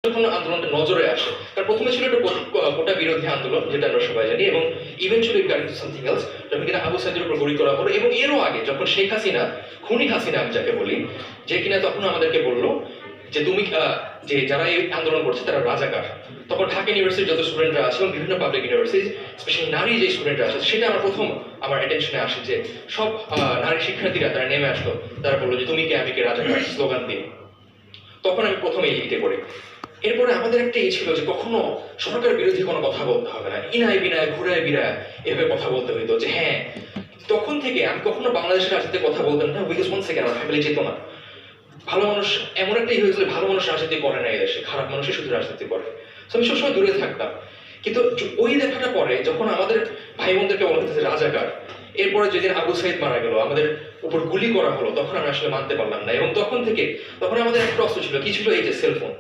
যখন আন্দোলনটা নজরে আসে, তার প্রথমে ছিল একটা কোটা বিরোধী আন্দোলন, যেটা আমরা সবাই জানি, এবং ইভেনচুয়ালি ইট গাট ইনটু সামথিং এলস, যখন কিনা আবু সাইদের উপর গুলি করা হলো। এবং এরও আগে যখন শেখ হাসিনা, খুনি হাসিনা আমি যাকে বলি, যে কিনা তখন আমাদেরকে বললো যে তুমি যে যারা এই আন্দোলন করছে তারা রাজাকার, তখন ঢাকা ইউনিভার্সিটির যত স্টুডেন্টরা আছে এবং বিভিন্ন পাবলিক ইউনিভার্সিটি, স্পেশালি নারী যে স্টুডেন্টরা আছে, সেটা আমার প্রথম আমার অ্যাটেনশনে আসে যে সব নারী শিক্ষার্থীরা তারা নেমে আসলো, তারা বললো যে তুমি কে আমি কে রাজাকার স্লোগান দিয়ে। তখন আমি প্রথমে লিখতে পড়ি। এরপরে আমাদের একটা ছিল যে কখনো সরকার বিরোধী কোনো কথা বলতে হবে না, ইনায় বিনায় ঘুরায় বিরায় এভাবে কথা বলতে হইতো যে হ্যাঁ। তখন থেকে আমি কখনো বাংলাদেশের রাজনীতির কথা বলতাম না, বিকজ ওয়ান সেকেন্ড আমার ফ্যামিলি যেত না। ভালো মানুষ এমন একটাই হয়েছিল, ভালো মানুষ রাজনীতি করে না এদেশে, খারাপ মানুষই শুধু রাজনীতি করে। আমি সবসময় দূরে থাকতাম। কিন্তু ওই দেখাটা পরে যখন আমাদের ভাই বোনদেরকে বলা হচ্ছে রাজাকার, এরপরে যেদিন আবু সাইদ মারা গেল, আমাদের উপর গুলি করা হলো, তখন আমি আসলে মানতে পারলাম না। এবং তখন আমাদের একটা অস্ত্র ছিল, কি ছিল? এই যে সেলফোন।